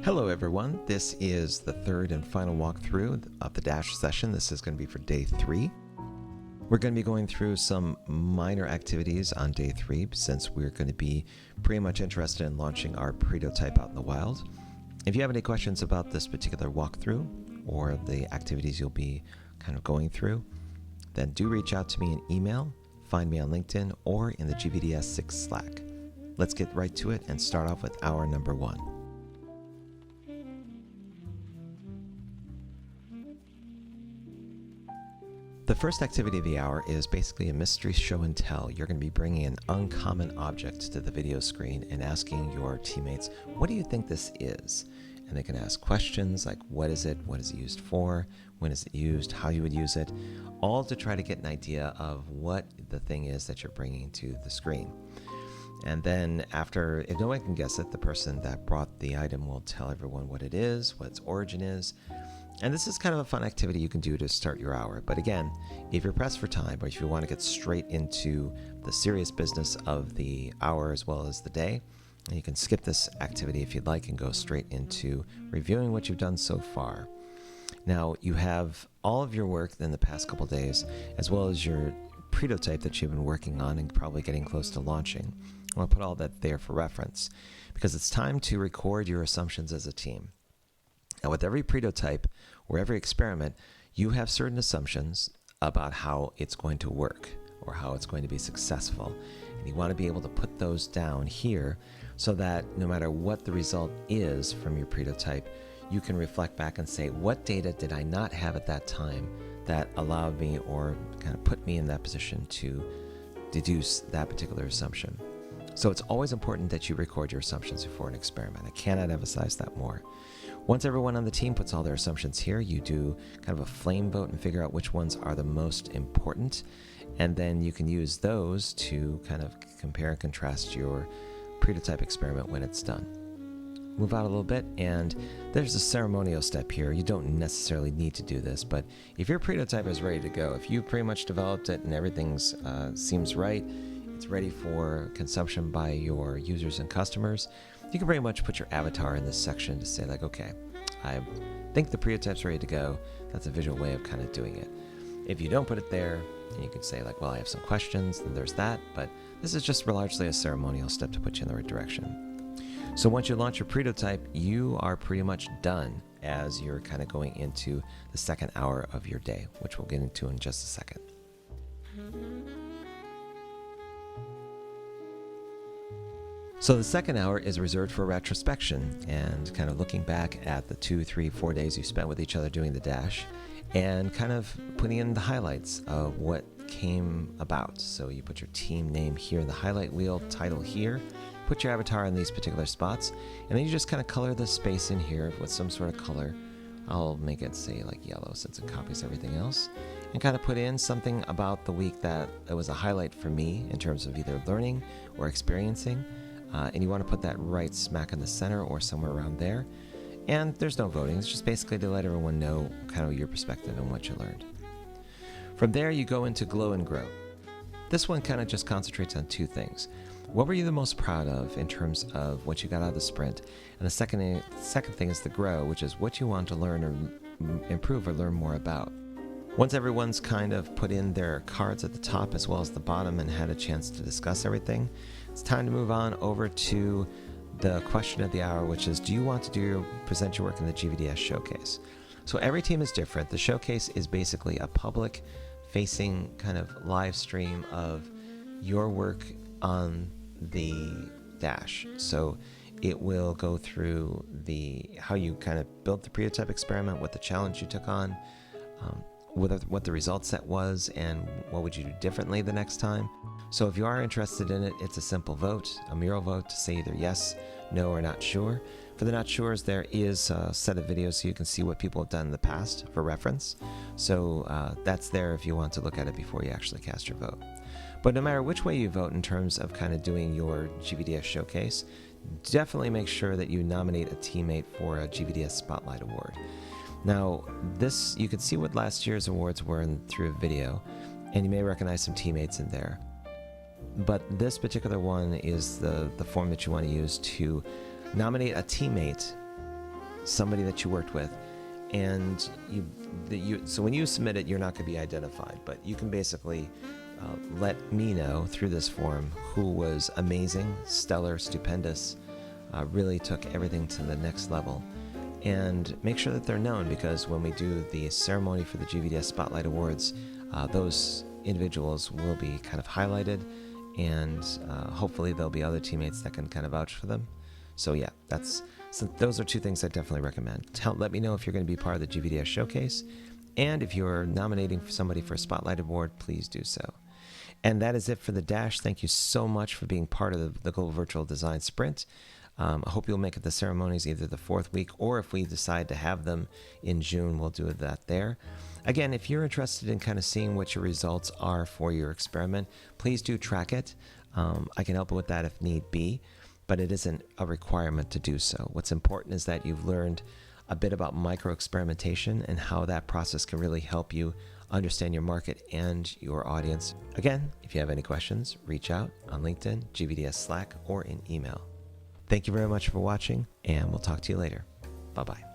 Hello everyone, this is the third and final walkthrough of the Dash session. This is going to be for day 3. We're going to be going through some minor activities on day 3 since we're going to be pretty much interested in launching our pretotype out in the wild. If you have any questions about this particular walkthrough or the activities you'll be kind of going through, then do reach out to me in email, find me on LinkedIn, or in the GVDS 6 Slack. Let's get right to it and start off with hour number 1. The first activity of the hour is basically a mystery show and tell. You're going to be bringing an uncommon object to the video screen and asking your teammates, what do you think this is? And they can ask questions like, what is it used for, when is it used, how you would use it, all to try to get an idea of what the thing is that you're bringing to the screen. And then after, if no one can guess it, the person that brought the item will tell everyone what it is, what its origin is. And this is kind of a fun activity you can do to start your hour. But again, if you're pressed for time or if you want to get straight into the serious business of the hour as well as the day, you can skip this activity if you'd like and go straight into reviewing what you've done so far. Now, you have all of your work in the past couple days, as well as your pretotype that you've been working on and probably getting close to launching. I want to put all that there for reference because it's time to record your assumptions as a team. Now, with every pretotype or every experiment, you have certain assumptions about how it's going to work or how it's going to be successful. And you want to be able to put those down here so that no matter what the result is from your pretotype, you can reflect back and say, what data did I not have at that time that allowed me or kind of put me in that position to deduce that particular assumption? So it's always important that you record your assumptions before an experiment. I cannot emphasize that more. Once everyone on the team puts all their assumptions here, you do kind of a flame vote and figure out which ones are the most important. And then you can use those to kind of compare and contrast your pretotype experiment when it's done. Move out a little bit, and there's a ceremonial step here. You don't necessarily need to do this, but if your pretotype is ready to go, if you pretty much developed it and everything seems right, it's ready for consumption by your users and customers, you can pretty much put your avatar in this section to say like, okay, I think the pretotype's ready to go. That's a visual way of kind of doing it. If you don't put it there, then you could say like, well, I have some questions, then there's that, but this is just largely a ceremonial step to put you in the right direction. So once you launch your pretotype, you are pretty much done as you're kind of going into the second hour of your day, which we'll get into in just a second. So the second hour is reserved for retrospection and kind of looking back at the 2, 3, 4 days you spent with each other doing the dash and kind of putting in the highlights of what came about. So you put your team name here in the highlight wheel, title here, put your avatar in these particular spots, and then you just kind of color the space in here with some sort of color. I'll make it say like yellow since it copies everything else, and kind of put in something about the week that it was a highlight for me in terms of either learning or experiencing. And you want to put that right smack in the center or somewhere around there. And there's no voting. It's just basically to let everyone know kind of your perspective and what you learned. From there, you go into glow and grow. This one kind of just concentrates on 2 things. What were you the most proud of in terms of what you got out of the sprint? And the second thing is the grow, which is what you want to learn or improve or learn more about. Once everyone's kind of put in their cards at the top as well as the bottom and had a chance to discuss everything, it's time to move on over to the question of the hour, which is, do you want to present your work in the GVDS showcase? So every team is different. The showcase is basically a public facing kind of live stream of your work on the dash. So it will go through how you kind of built the pretotype experiment, what the challenge you took on, what the result set was, and what would you do differently the next time. So if you are interested in it, it's a simple vote, a Mural vote to say either yes, no, or not sure. For the not sures, there is a set of videos so you can see what people have done in the past for reference. So that's there if you want to look at it before you actually cast your vote. But no matter which way you vote in terms of kind of doing your GVDS showcase, definitely make sure that you nominate a teammate for a GVDS Spotlight Award. Now, this, you can see what last year's awards were through a video, and you may recognize some teammates in there. But this particular one is the form that you want to use to nominate a teammate somebody that you worked with, and so when you submit it, you're not going to be identified, but you can basically let me know through this form who was amazing, stellar, stupendous, really took everything to the next level, and make sure that they're known, because when we do the ceremony for the GVDS Spotlight Awards, those individuals will be kind of highlighted, and hopefully there'll be other teammates that can kind of vouch for them. So yeah, so those are two things I definitely recommend. Let me know if you're going to be part of the GVDS showcase, and if you're nominating for somebody for a Spotlight Award, please do so. And that is it for the Dash. Thank you so much for being part of the Global Virtual Design Sprint. I hope you'll make it the ceremonies either the 4th week, or if we decide to have them in June, we'll do that there. Again, if you're interested in kind of seeing what your results are for your experiment, please do track it. I can help with that if need be, but it isn't a requirement to do so. What's important is that you've learned a bit about micro-experimentation and how that process can really help you understand your market and your audience. Again, if you have any questions, reach out on LinkedIn, GVDS Slack, or in email. Thank you very much for watching, and we'll talk to you later. Bye-bye.